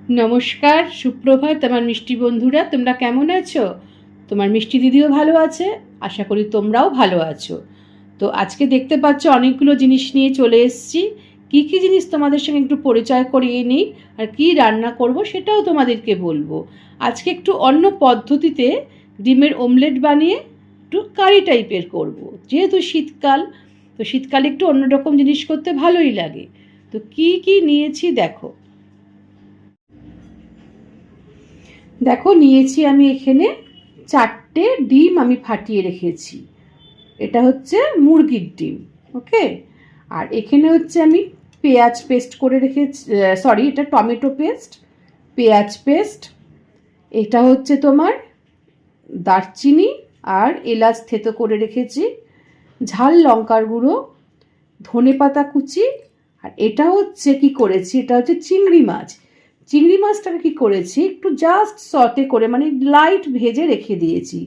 নমস্কার, সুপ্রভাত আমার মিষ্টি বন্ধুরা। তোমরা কেমন আছো? তোমার মিষ্টি দিদিও ভালো আছে, আশা করি তোমরাও ভালো আছো। তো আজকে দেখতে পাচ্ছ অনেকগুলো জিনিস নিয়ে চলে এসেছি। কী কী জিনিস তোমাদের সঙ্গে একটু পরিচয় করিয়ে নিই, আর কী রান্না করব সেটাও তোমাদেরকে বলবো। আজকে একটু অন্য পদ্ধতিতে ডিমের অমলেট বানিয়ে একটু কারি টাইপের করব। যেহেতু শীতকাল, তো শীতকালে একটু অন্যরকম জিনিস করতে ভালোই লাগে। তো কী কী নিয়েছি দেখো। দেখো নিয়েছি আমি এখানে 4টে ডিম আমি ফাটিয়ে রেখেছি। এটা হচ্ছে মুরগির ডিম, ওকে। আর এখানে হচ্ছে আমি পেঁয়াজ পেস্ট করে রেখেছি, সরি এটা টমেটো পেস্ট, পেঁয়াজ পেস্ট। এটা হচ্ছে তোমার দারচিনি আর এলাচ থেতো করে রেখেছি, ঝাল লঙ্কার গুঁড়ো, ধনেপাতা কুচি। আর এটা হচ্ছে কি করেছি, এটা হচ্ছে চিংড়ি মাছ। চিংড়ি মাছটাকে কী করেছি, একটু জাস্ট সতে করে মানে লাইট ভেজে রেখে দিয়েছি।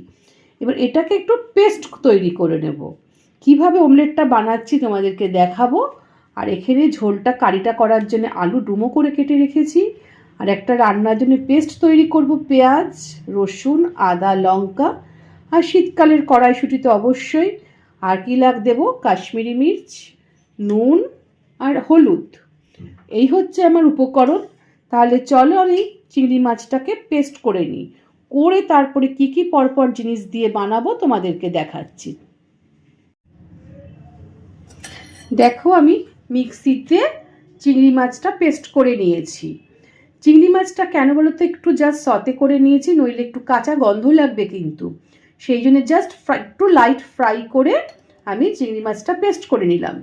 এবার এটাকে একটু পেস্ট তৈরি করে নেব। কিভাবে অমলেটটা বানাচ্ছি তোমাদেরকে দেখাবো। আর এখানে ঝোলটা কারিটা করার জন্য আলু ডুমো করে কেটে রেখেছি। আর একটা রান্নার জন্য পেস্ট তৈরি করব, পেঁয়াজ, রসুন, আদা, লঙ্কা। আর শীতকালের কড়াইশুঁটি তো অবশ্যই। আর কী দেবো, কাশ্মীরি মির্চ, নুন আর হলুদ। এই হচ্ছে আমার উপকরণ। তাহলে চলো আমি চিংড়ি মাছটাকে পেস্ট করে নিই, করে তারপরে কি কি পরপর জিনিস দিয়ে বানাবো তোমাদেরকে দেখাচ্ছি। দেখো আমি মিক্সিতে চিংড়ি মাছটা পেস্ট করে নিয়েছি। চিংড়ি মাছটা কেন বলো তো, একটু জাস্ট সতে করে নিয়েছি, নইলে একটু কাঁচা গন্ধ লাগবে কিন্তু। সেই জন্য জাস্ট একটু লাইট ফ্রাই করে আমি চিংড়ি মাছটা পেস্ট করে নিলাম।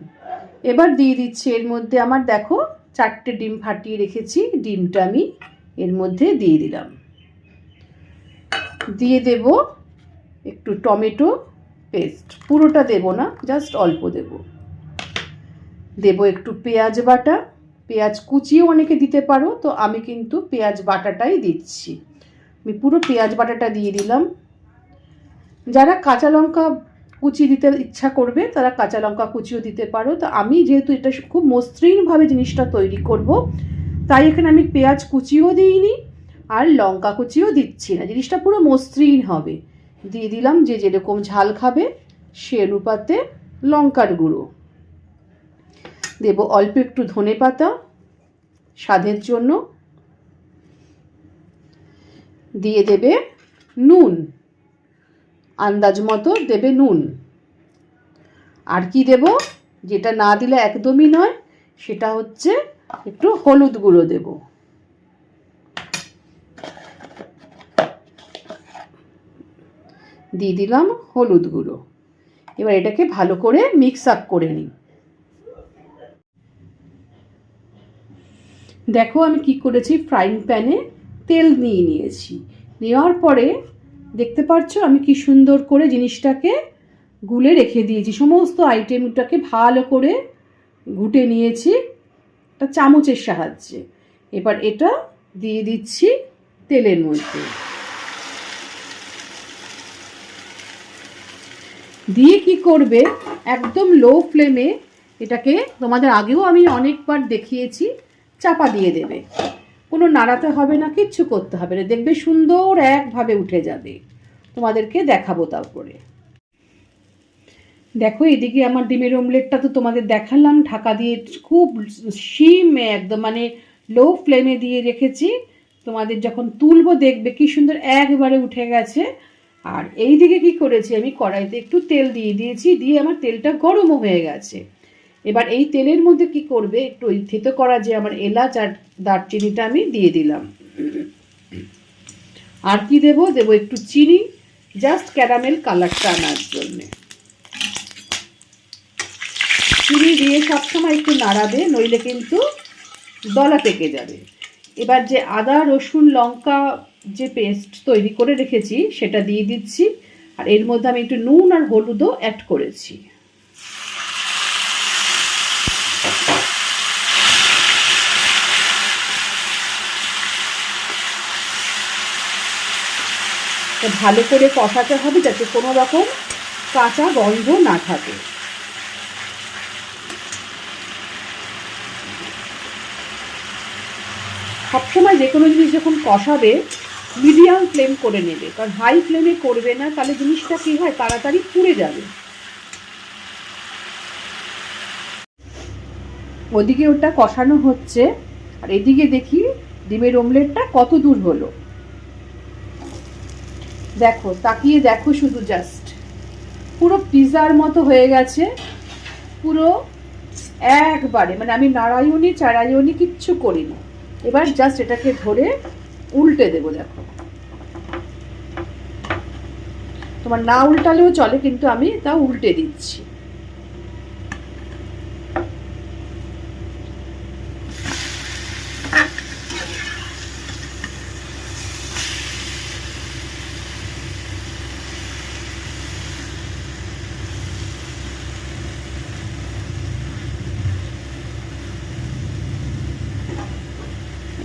এবার দিয়ে দিচ্ছি এর মধ্যে আমার, দেখো 4টে ডিম ফাটিয়ে রেখেছি, ডিমটা আমি এর মধ্যে দিয়ে দিলাম। দিয়ে দেব একটু টমেটো পেস্ট, পুরোটা দেব না, জাস্ট অল্প দেব। দেব একটু পেঁয়াজ বাটা, পেঁয়াজ কুচিও অনেকে দিতে পারো, তো আমি কিন্তু পেঁয়াজ বাটাটাই দিচ্ছি। আমি পুরো পেঁয়াজ বাটাটা দিয়ে দিলাম। যারা কাঁচা লঙ্কা কুচি দিতে ইচ্ছা করবে তারা কাঁচা লঙ্কা কুচিও দিতে পারো। তো আমি যেহেতু এটা খুব মসৃণভাবে জিনিসটা তৈরি করব, তাই এখানে আমি পেঁয়াজ কুচিও দিইনি আর লঙ্কা কুচিও দিচ্ছি না, জিনিসটা পুরো মসৃণ হবে। দিয়ে দিলাম যে যেরকম ঝাল খাবে সে অনুপাতে লঙ্কার গুঁড়ো দেব, অল্প একটু ধনেপাতা স্বাদের জন্য, দিয়ে দেবে নুন, আন্দাজ মতো দেবে নুন। আর কি দেব, যেটা না দিলে একদমই নয়, সেটা হচ্ছে একটু হলুদ গুঁড়ো দেব। দিয়ে দিলাম হলুদ গুঁড়ো। এবার এটাকে ভালো করে মিক্স আপ করে নিই। দেখো আমি কি করেছি, ফ্রাইং প্যানে তেল নিয়েছি। নেওয়ার পরে দেখতে পাচ্ছ আমি কি সুন্দর করে জিনিসটাকে গুলে রেখে দিয়েছি, সমস্ত আইটেমটাকে ভালো করে ঘুটে নিয়েছি একটা চামচের সাহায্যে। এবার এটা দিয়ে দিচ্ছি তেলের মধ্যে। দিয়ে কি করবে, একদম লো ফ্লেমে এটাকে, তোমাদের আগেও আমি অনেকবার দেখিয়েছি, চাপা দিয়ে দেবে। কোনো নাড়াতে হবে না, কিচ্ছু করতে হবে না, দেখবে সুন্দর একভাবে উঠে যাবে। তোমাদেরকে দেখাবো তারপরে। দেখো এদিকে আমার ডিমের অমলেটটা তো তোমাদের দেখালাম, ঢাকা দিয়ে খুব সিমে একদম মানে লো ফ্লেমে দিয়ে রেখেছি। তোমাদের যখন তুলবো দেখবে কি সুন্দর একবারে উঠে গেছে। আর এই দিকে কি করেছি, আমি কড়াইতে একটু তেল দিয়ে দিয়েছি, দিয়ে আমার তেলটা গরমও হয়ে গেছে। এবার এই তেলের মধ্যে কি করবে, একটু ওই থেতো করা যে আমার এলাচ আর দারচিনিটা আমি দিয়ে দিলাম। আর কি দেব, দেব একটু চিনি, জাস্ট ক্যারামেল কালারটা আনার জন্যে। চিনি দিয়ে সবসময় একটু নাড়াবে, নইলে কিন্তু দলা পেকে যাবে। এবার যে আদা রসুন লঙ্কা যে পেস্ট তৈরি করে রেখেছি সেটা দিয়ে দিচ্ছি। আর এর মধ্যে আমি একটু নুন আর হলুদও অ্যাড করেছি। ভালো করে কষাতে হবে যাতে কোনো রকম কাঁচা গন্ধ না থাকে। সবসময় যে কোনো জিনিস যখন কষাবে মিডিয়াম ফ্লেম করে নেবে, কারণ হাই ফ্লেমে করবে না, তাহলে জিনিসটা কী হয় তাড়াতাড়ি পুড়ে যাবে। ওদিকে ওটা কষানো হচ্ছে, আর এদিকে দেখি ডিমের অমলেটটা কত দূর হলো। দেখো, তাকিয়ে দেখো শুধু, জাস্ট পুরো পিৎজার মতো হয়ে গেছে, পুরো একবারে, মানে আমি নাড়াইওনি চাড়াইওনি কিচ্ছু করিনি। এবার জাস্ট এটাকে ধরে উল্টে দেবো। দেখো, তোমার না উল্টালেও চলে, কিন্তু আমি তা উল্টে দিচ্ছি।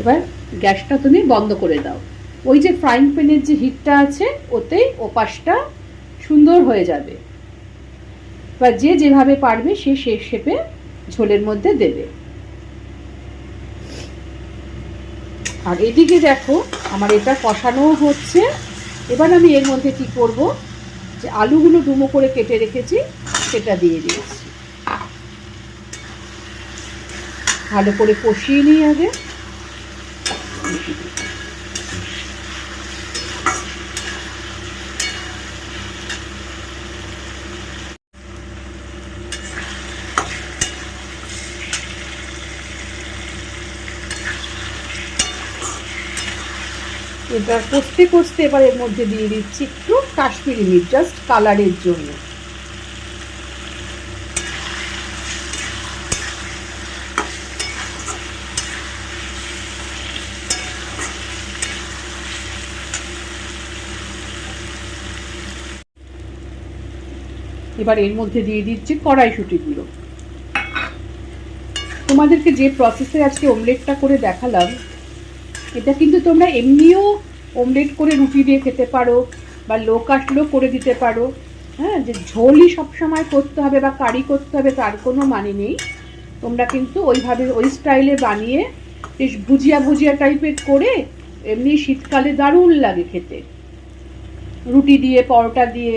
এবার গ্যাসটা তুমি বন্ধ করে দাও। ওই যে ফ্রাইং প্যানের যে হিটটা আছে, ওতেই ওপাশটা সুন্দর হয়ে যাবে। বা যে যেভাবে পারবে সে শেপে ঝোলের মধ্যে দেবে। আর এদিকে দেখো আমার এটা কষানো হচ্ছে। এবার আমি এর মধ্যে কি করব, যে আলুগুলো ডুমো করে কেটে রেখেছি সেটা দিয়ে দিয়েছি। ভালো করে কষিয়ে নিই আগে। এটা কষতে কষতে এবার এর মধ্যে দিয়ে দিচ্ছি একটু কাশ্মীরি মির্চ, জাস্ট কালারের জন্য। এবার এর মধ্যে দিয়ে দিচ্ছি কড়াইশুঁটিগুলো। তোমাদেরকে যে প্রসেসে আজকে অমলেটটা করে দেখালাম, এটা কিন্তু তোমরা এমনিও অমলেট করে রুটি দিয়ে খেতে পারো, বা লো কাটলেও করে দিতে পারো। হ্যাঁ, যে ঝোলই সবসময় করতে হবে বা কারি করতে হবে তার কোনো মানে নেই। তোমরা কিন্তু ওইভাবে ওই স্টাইলে বানিয়ে বেশ ভুজিয়া ভুজিয়া টাইপের করে, এমনি শীতকালে দারুণ লাগে খেতে, রুটি দিয়ে, পরোটা দিয়ে,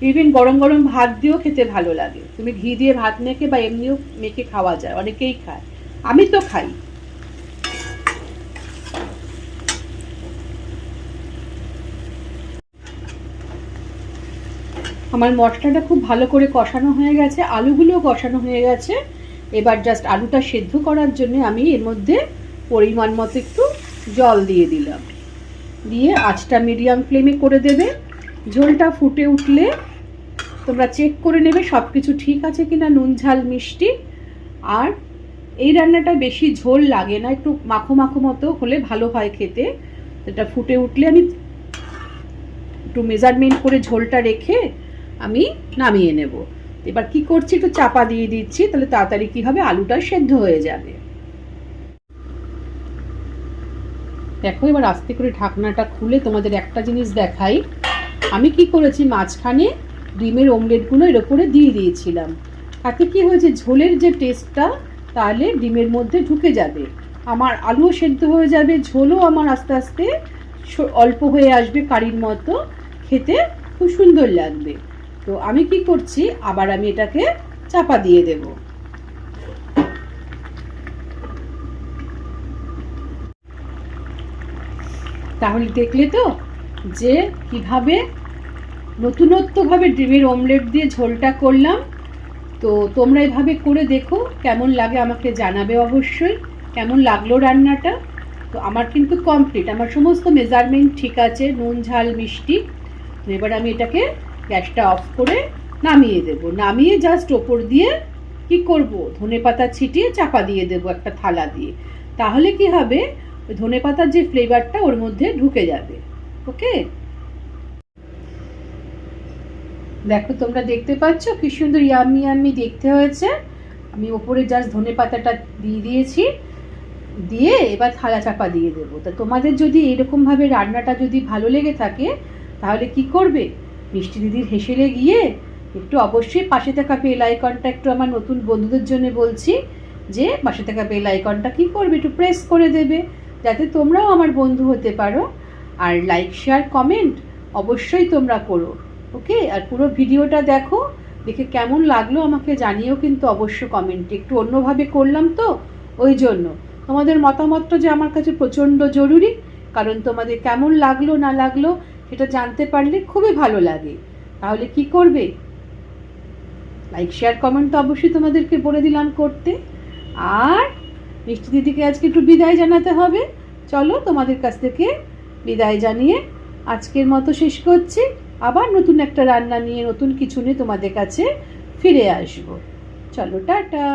ইভেন গরম গরম ভাত দিয়েও খেতে ভালো লাগে। তুমি ঘি দিয়ে ভাত মেখে বা এমনিও মেখে খাওয়া যায়, অনেকেই খায়, আমি তো খাই। আমার মশলাটা খুব ভালো করে কষানো হয়ে গেছে, আলুগুলোও কষানো হয়ে গেছে। এবার জাস্ট আলুটা সেদ্ধ করার জন্য আমি এর মধ্যে পরিমাণ মতো একটু জল দিয়ে দিলাম। দিয়ে আঁচটা মিডিয়াম ফ্লেমে করে দেবে। ঝোলটা ফুটে উঠলে তোমরা চেক করে নেবে সব কিছু ঠিক আছে কিনা, নুন ঝাল মিষ্টি। আর এই রান্নাটা বেশি ঝোল লাগে না, একটু মাখো মাখো মতো হলে ভালো হয় খেতে। এটা ফুটে উঠলে আমি একটু মেজারমেন্ট করে ঝোলটা রেখে আমি নামিয়ে নেব। এবার কি করছি, একটু চাপা দিয়ে দিচ্ছি, তাহলে তাড়াতাড়ি কি হবে, আলুটা সেদ্ধ হয়ে যাবে। দেখো, এবার আস্তে করে ঢাকনাটা খুলে তোমাদের একটা জিনিস দেখাই। আমি কি করেছি, মাঝখানে ডিমের অমলেটগুলো এর উপরে দিয়ে দিয়েছিলাম। তাতে কি হয়েছে, ঝোলের যে টেস্টটা তাহলে ডিমের মধ্যে ঢুকে যাবে, আমার আলুও সেদ্ধ হয়ে যাবে, ঝোলও আমার আস্তে আস্তে অল্প হয়ে আসবে, কারির মতো খেতে খুব সুন্দর লাগবে। তো আমি কি করছি, আবার আমি এটাকে চাপা দিয়ে দেব। তাহলে দেখলে তো যে কিভাবে নতুনত্বভাবে ডিমের অমলেট দিয়ে ঝোলটা করলাম। তো তোমরা এভাবে করে দেখো, কেমন লাগে আমাকে জানাবে অবশ্যই, কেমন লাগলো রান্নাটা। তো আমার কিন্তু কমপ্লিট, আমার সমস্ত মেজারমেন্ট ঠিক আছে, নুন ঝাল মিষ্টি। এবার আমি এটাকে গ্যাসটা অফ করে নামিয়ে দেব। নামিয়ে জাস্ট ওপর দিয়ে কি করব, ধনেপাতা ছিটিয়ে চাপা দিয়ে দেব একটা থালা দিয়ে। তাহলে কি হবে, ওই ধনেপাতার যে ফ্লেভারটা ওর মধ্যে ঢুকে যাবে। ওকে, দেখো তোমরা দেখতে পাচ্ছ কি সুন্দর ইয়াম্মি ইয়াম্মি দেখতে হয়েছে। আমি ওপরে জাস্ট ধনেপাতাটা দিয়ে দিয়েছি, দিয়ে এবার থালা চাপা দিয়ে দেবো। তা তোমাদের যদি এরকমভাবে রান্নাটা যদি ভালো লেগে থাকে, তাহলে কি করবে, মিষ্টি দিদির হেসেলে গিয়ে একটু অবশ্যই পাশে থাকা বেল আইকনটা, একটু আমার নতুন বন্ধুদের জন্য বলছি যে পাশে থাকা বেল আইকনটা কি করবে, একটু প্রেস করে দেবে। যাতে তোমরাও আমার বন্ধু হতে পারো। আর লাইক শেয়ার কমেন্ট অবশ্যই তোমরা করো, ওকে? আর পুরো ভিডিওটা দেখো, দেখে কেমন লাগলো আমাকে জানিও কিন্তু অবশ্য কমেন্টে। একটু অন্যভাবে করলাম তো, ওই জন্য তোমাদের মতামতটা যে আমার কাছে প্রচণ্ড জরুরি, কারণ তোমাদের কেমন লাগলো না লাগলো সেটা জানতে পারলে খুবই ভালো লাগে। তাহলে কি করবে? লাইক শেয়ার কমেন্ট তো অবশ্যই তোমাদেরকে বলে দিলাম করতে। আর মিষ্টি দিদিকে আজকে একটু বিদায় জানাতে হবে। চলো তোমাদের কাছ থেকে বিদায় জানিয়ে আজকের মতো শেষ করছি। আবার নতুন একটা রান্না নিয়ে, নতুন কিছু নিয়ে তোমাদের কাছে ফিরে আসবো। চলো, টাটা।